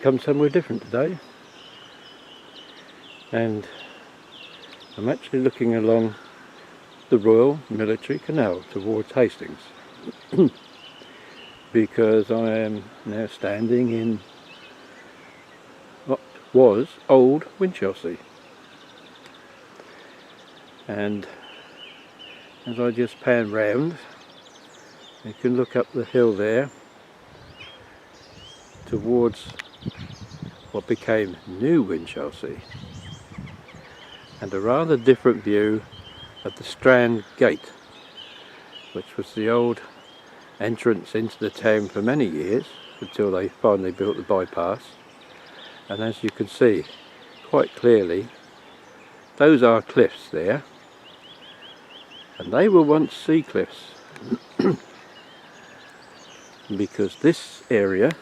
come somewhere different today, and I'm actually looking along the Royal Military Canal towards Hastings because I am now standing in what was old Winchelsea, and as I just pan round, you can look up the hill there towards what became New Winchelsea, and a rather different view of the Strand Gate, which was the old entrance into the town for many years until they finally built the bypass. And as you can see quite clearly, those are cliffs there, and they were once sea cliffs because this area,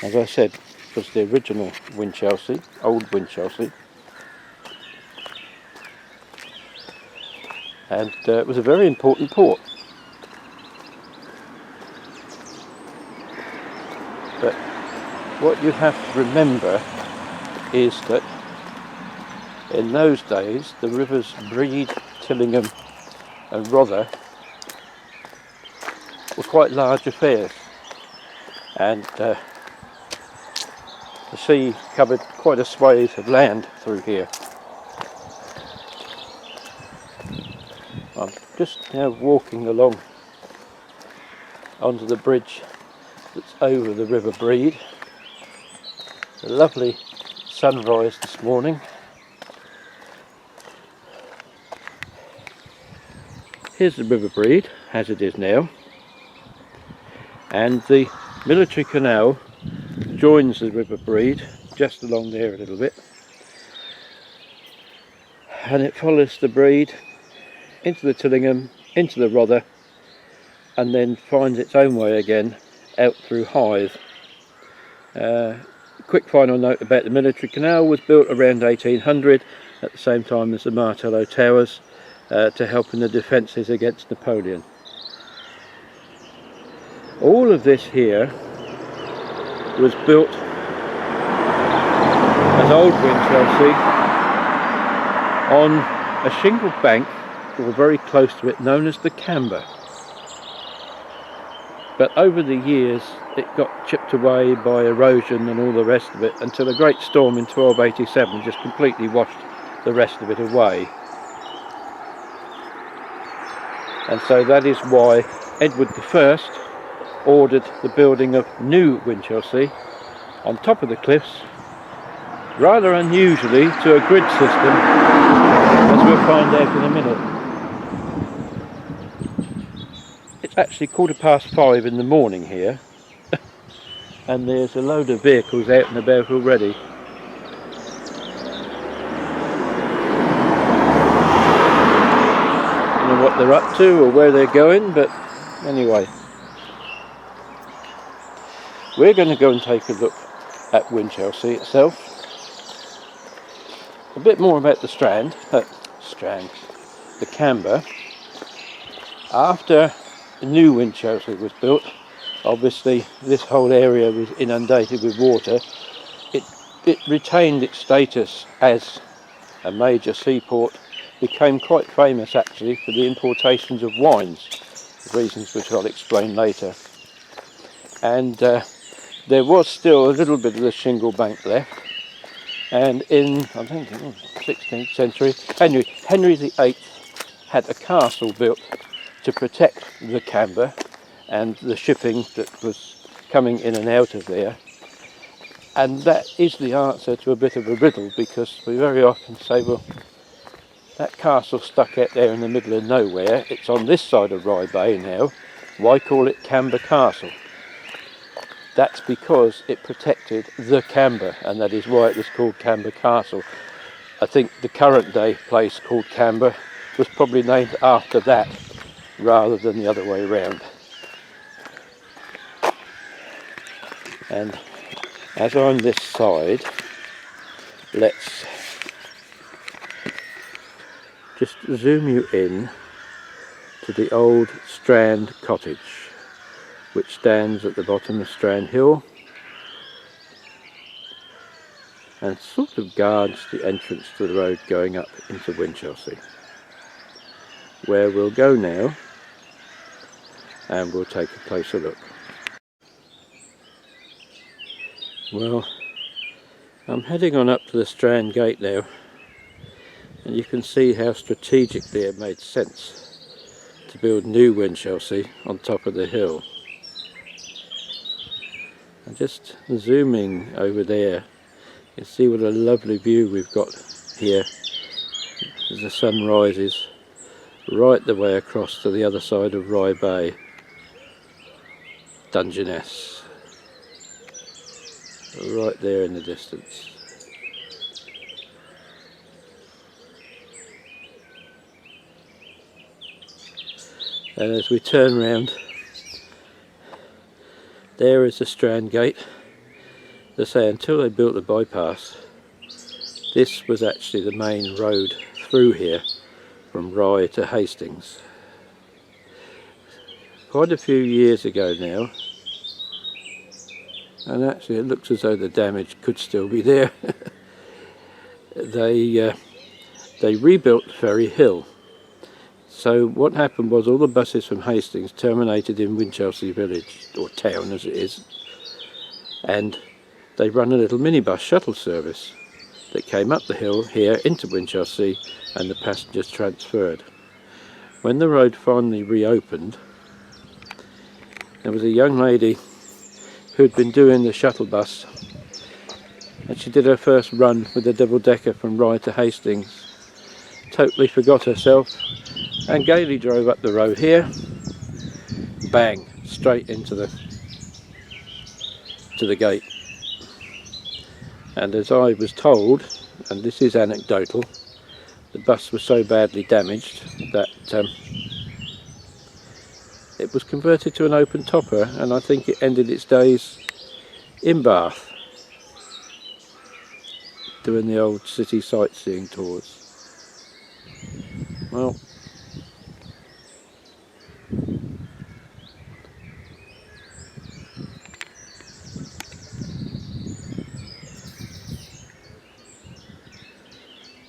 as I said, was the original Winchelsea, old Winchelsea, and it was a very important port. But what you have to remember is that in those days the rivers Breed, Tillingham and Rother were quite large affairs, and the sea covered quite a swathe of land through here. I'm just now walking along onto the bridge that's over the River Breed. A lovely sunrise this morning. Here's the River Breed as it is now, and the Military Canal joins the River Breed just along there a little bit, and it follows the Breed into the Tillingham, into the Rother, and then finds its own way again out through Hythe. Quick final note about the Military Canal: was built around 1800 at the same time as the Martello Towers to help in the defences against Napoleon. All of this here was built as old Winchelsea on a shingle bank, or very close to it, known as the Camber. But over the years it got chipped away by erosion and all the rest of it, until a great storm in 1287 just completely washed the rest of it away. And so that is why Edward I ordered the building of New Winchelsea on top of the cliffs, rather unusually to a grid system, as we'll find out in a minute. It's actually 5:15 in the morning here and there's a load of vehicles out and about already. I don't know what they're up to or where they're going, but anyway, we're going to go and take a look at Winchelsea itself. A bit more about the the Camber. After New Winchelsea was built, obviously this whole area was inundated with water. It retained its status as a major seaport, became quite famous actually for the importations of wines, for reasons which I'll explain later. And there was still a little bit of the shingle bank left, and in, I think, 16th century, Henry VIII had a castle built to protect the Camber and the shipping that was coming in and out of there. And that is the answer to a bit of a riddle, because we very often say, well, that castle stuck out there in the middle of nowhere, it's on this side of Rye Bay now, why call it Camber Castle? That's because it protected the Camber, and that is why it was called Camber Castle. I think the current day place called Camber was probably named after that rather than the other way around. And as on this side, let's just zoom you in to the old Strand cottage, which stands at the bottom of Strand Hill, and sort of guards the entrance to the road going up into Winchelsea, where we'll go now and we'll take a closer look. Well, I'm heading on up to the Strand Gate now, and you can see how strategically it made sense to build new Winchelsea on top of the hill. And just zooming over there, you can see what a lovely view we've got here as the sun rises right the way across to the other side of Rye Bay. Dungeness, right there in the distance. And as we turn round, there is the Strand Gate. They say until they built the bypass, this was actually the main road through here from Rye to Hastings. Quite a few years ago now, and actually it looks as though the damage could still be there. They rebuilt Ferry Hill. So what happened was all the buses from Hastings terminated in Winchelsea village, or town as it is, and they run a little minibus shuttle service that came up the hill here into Winchelsea, and the passengers transferred. When the road finally reopened, there was a young lady who'd been doing the shuttle bus, and she did her first run with a double-decker from Rye to Hastings, totally forgot herself and gaily drove up the road here, bang, straight into the gate. And as I was told, and this is anecdotal, the bus was so badly damaged that it was converted to an open topper, and I think it ended its days in Bath doing the old city sightseeing tours. Well,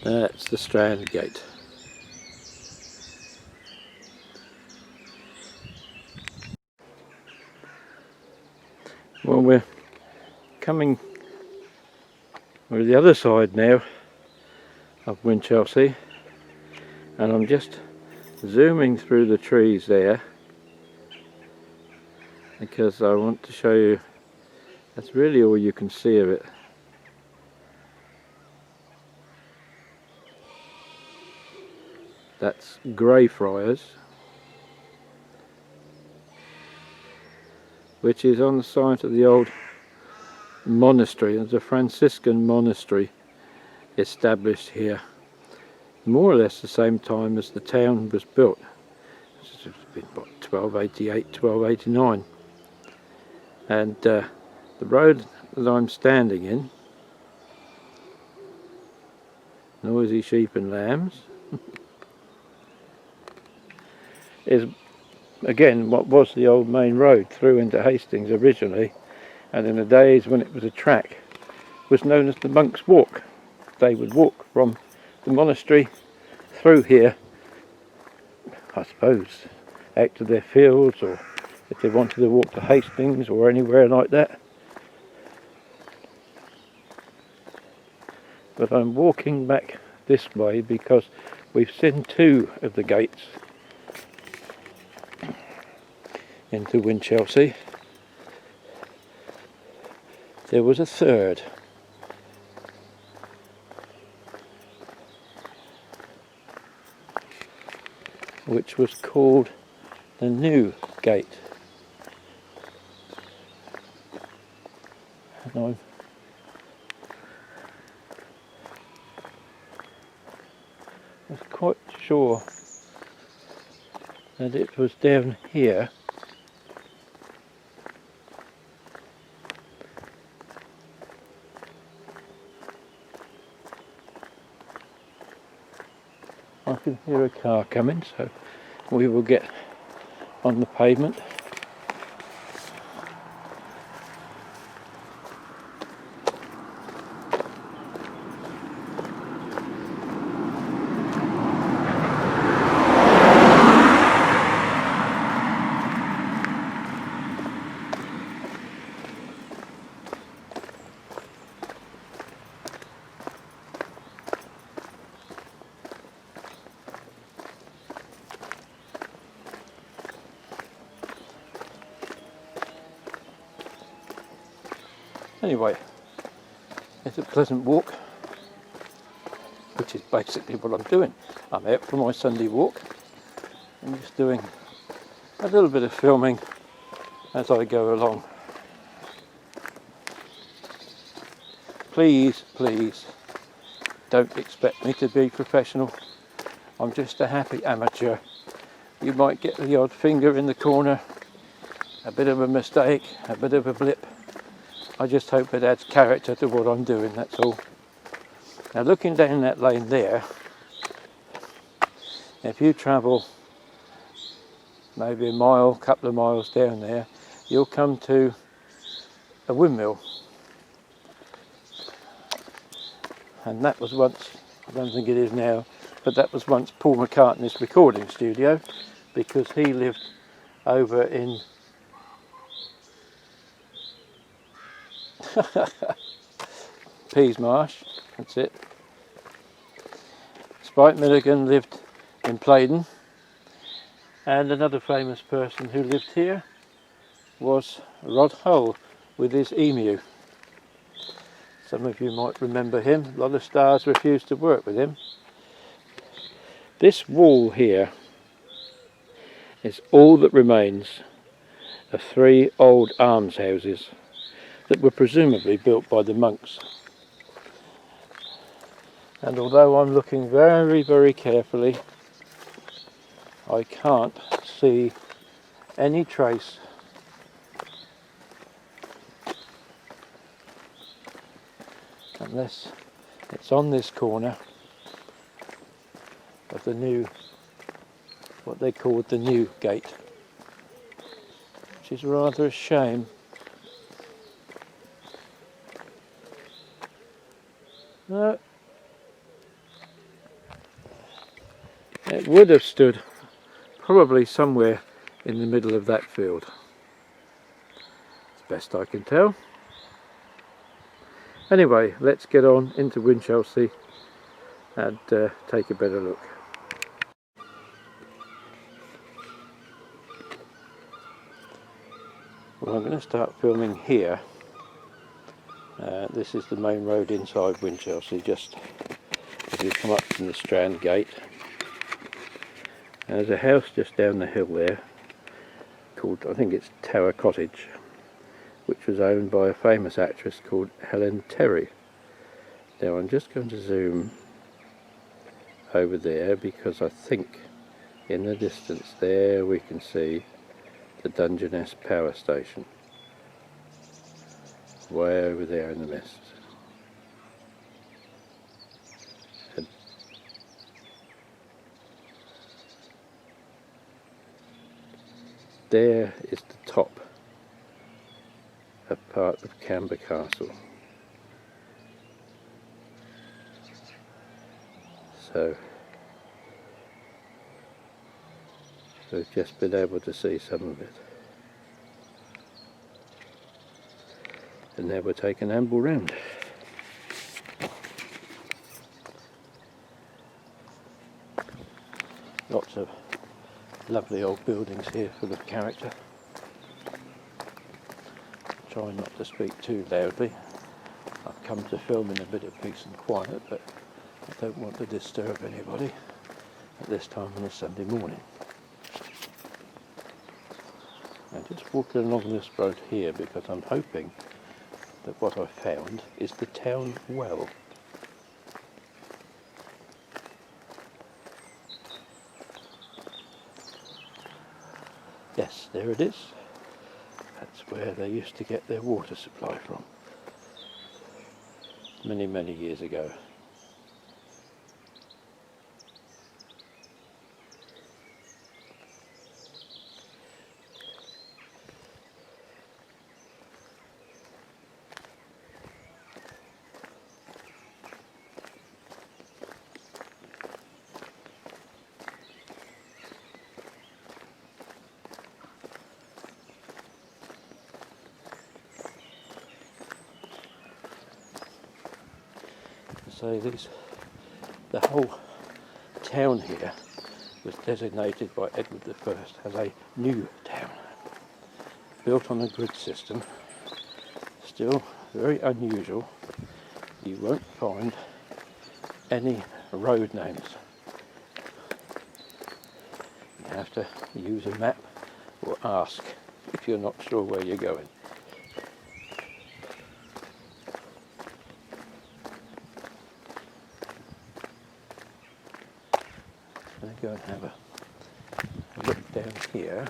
that's the Strand Gate. Well, we're coming to the other side now of Winchelsea, and I'm just zooming through the trees there because I want to show you that's really all you can see of it. That's Greyfriars, which is on the site of the old monastery. There's a Franciscan monastery established here more or less the same time as the town was built. It's been about 1288, 1289, and the road that I'm standing in, noisy sheep and lambs, is again what was the old main road through into Hastings originally, and in the days when it was a track was known as the Monk's Walk. They would walk from the monastery through here, I suppose, out to their fields, or if they wanted to walk to Hastings or anywhere like that. But I'm walking back this way because we've seen two of the gates into Winchelsea. There was a third, which was called the New Gate. And I was quite sure that it was down here. I can hear a car coming, so we will get on the pavement. Anyway, it's a pleasant walk, which is basically what I'm doing. I'm out for my Sunday walk. I'm just doing a little bit of filming as I go along. Please, please, don't expect me to be professional. I'm just a happy amateur. You might get the odd finger in the corner, a bit of a mistake, a bit of a blip. I just hope it adds character to what I'm doing, that's all. Now looking down that lane there, if you travel maybe a mile, couple of miles down there, you'll come to a windmill. And that was once, I don't think it is now, but that was once Paul McCartney's recording studio, because he lived over in Peasmarsh, that's it. Spike Milligan lived in Playden, and another famous person who lived here was Rod Hull with his emu. Some of you might remember him. A lot of stars refused to work with him. This wall here is all that remains of 3 old almshouses that were presumably built by the monks. And although I'm looking very, very carefully, I can't see any trace unless it's on this corner of the new, what they called the new gate, which is rather a shame. No, it would have stood probably somewhere in the middle of that field, as best I can tell. Anyway, let's get on into Winchelsea and take a better look. Well, I'm going to start filming here. This is the main road inside Winchelsea, just as you come up from the Strand Gate. And there's a house just down the hill there called, I think it's Tower Cottage, which was owned by a famous actress called Helen Terry. Now I'm just going to zoom over there because I think in the distance there we can see the Dungeness power station, way over there in the mist. And there is the top of part of Camber Castle. So we've just been able to see some of it. And now we're taking an amble round. Lots of lovely old buildings here full of character. Try not to speak too loudly. I've come to film in a bit of peace and quiet, but I don't want to disturb anybody at this time on a Sunday morning. I'm just walking along this road here because I'm hoping that what I found is the town well. Yes, there it is. That's where they used to get their water supply from many, many years ago. So the whole town here was designated by Edward I as a new town, built on a grid system, still very unusual. You won't find any road names. You have to use a map or ask if you're not sure where you're going. I'm going to go and have a look down here.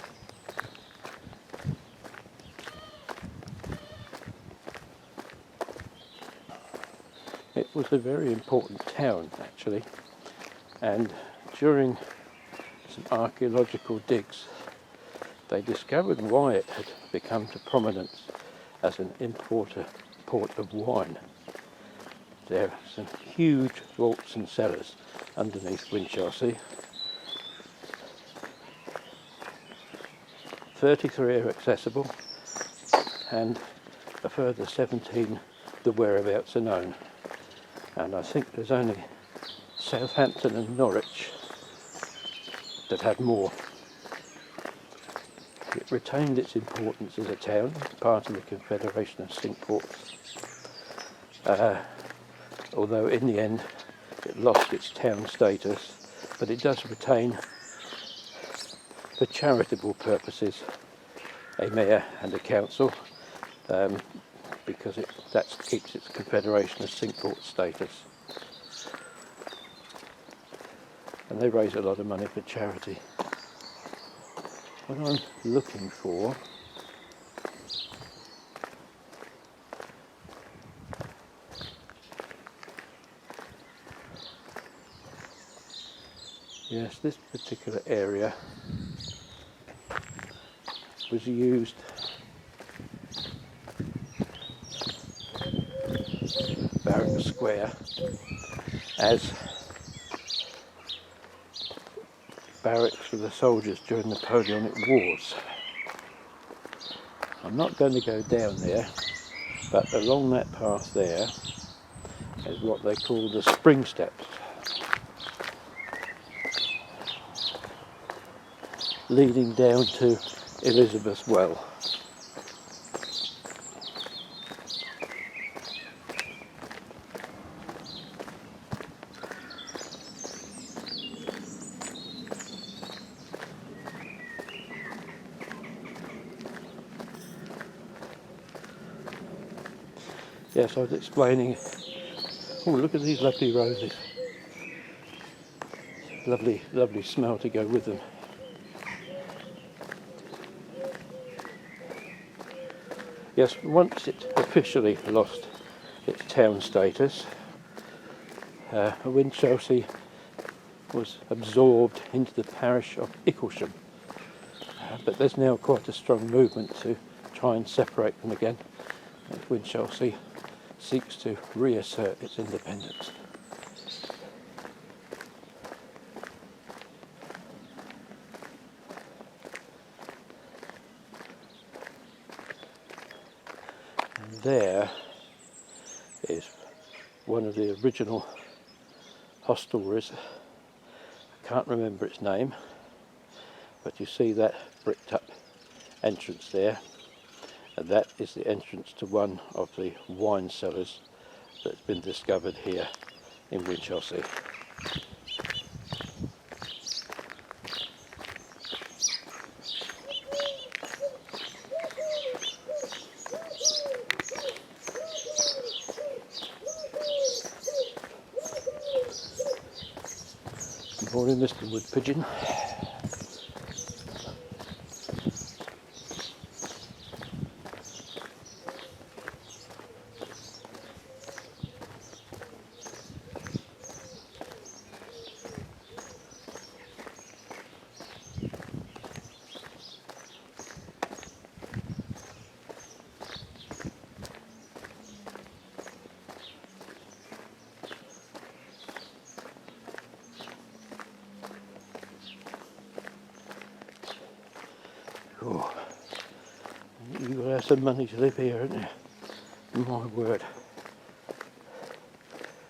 It was a very important town actually, and during some archaeological digs they discovered why it had become to prominence as an port of wine. There are some huge vaults and cellars underneath Winchelsea. 33 are accessible and a further 17 the whereabouts are known. And I think there's only Southampton and Norwich that had more. It retained its importance as a town, part of the Confederation of Cinque Ports, although in the end it lost its town status, but it does retain, for charitable purposes, a mayor and a council, because that keeps its Confederation of Cinque Ports status. And they raise a lot of money for charity. What I'm looking for yes, this particular area was used Barrack Square as barracks for the soldiers during the Napoleonic Wars. I'm not going to go down there, but along that path there is what they call the spring steps, leading down to Elizabeth's Well. Yes, I was explaining. Oh, look at these lovely roses. Lovely, lovely smell to go with them. Yes, once it officially lost its town status, Winchelsea was absorbed into the parish of Icklesham. But there's now quite a strong movement to try and separate them again, as Winchelsea seeks to reassert its independence. And there is one of the original hostelries. I can't remember its name, but you see that bricked up entrance there, and that is the entrance to one of the wine cellars that's been discovered here in Winchelsea. Good morning, Mr. Wood Pigeon. Oh, you've got to have some money to live here, haven't you? My word.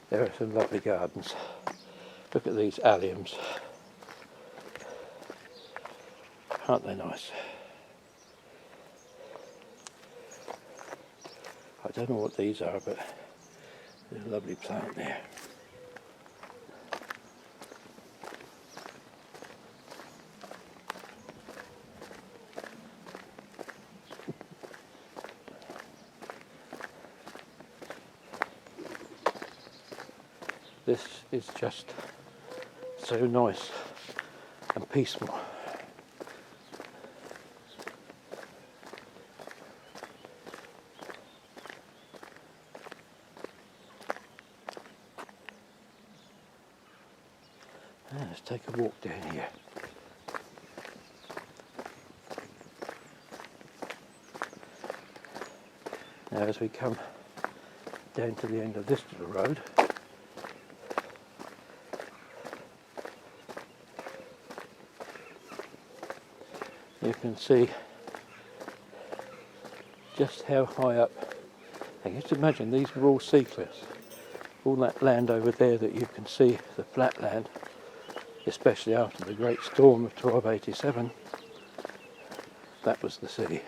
There are some lovely gardens. Look at these alliums. Aren't they nice? I I don't know what these are, but there's a lovely plant there. This is just so nice and peaceful. Let's take a walk down here. Now as we come down to the end of this little road, you can see just how high up. I just imagine these were all sea cliffs. All that land over there that you can see, the flat land, especially after the great storm of 1287, that was the sea.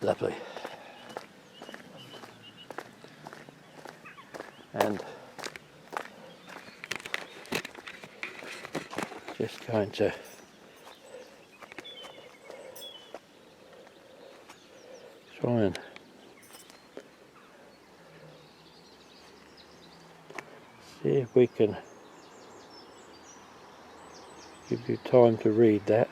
Lovely. And just going to try and see if we can give you time to read that.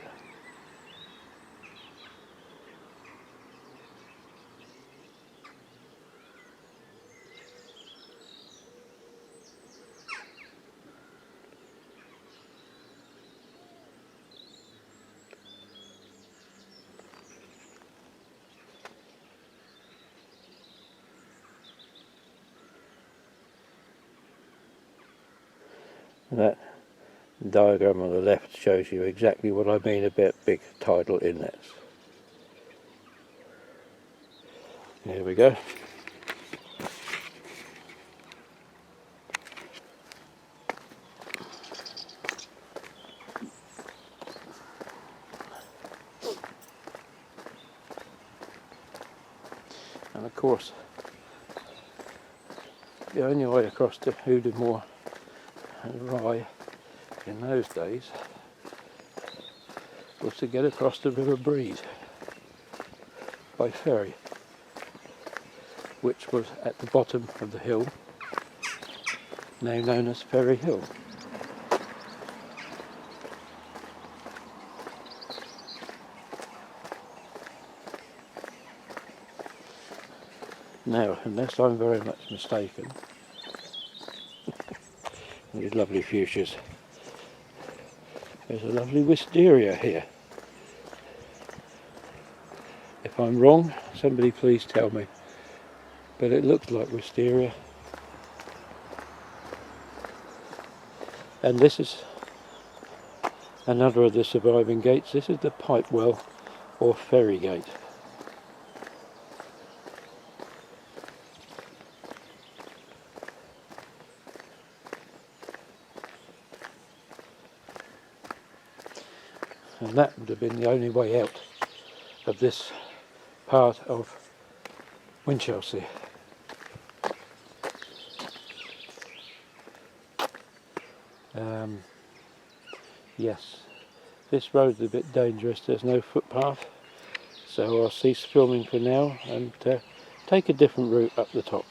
That diagram on the left shows you exactly what I mean about big tidal inlets. Here we go. And of course, the only way across to Hoodemore and Rye in those days was to get across the River Breed by ferry, which was at the bottom of the hill, now known as Ferry Hill. Now, unless I'm very much mistaken, these lovely fuchsias, there's a lovely wisteria here. If I'm wrong, somebody please tell me, but it looks like wisteria. And this is another of the surviving gates. This is the pipe well or ferry gate. And that would have been the only way out of this part of Winchelsea. Yes, this road's a bit dangerous, there's no footpath, so I'll cease filming for now and take a different route up the top.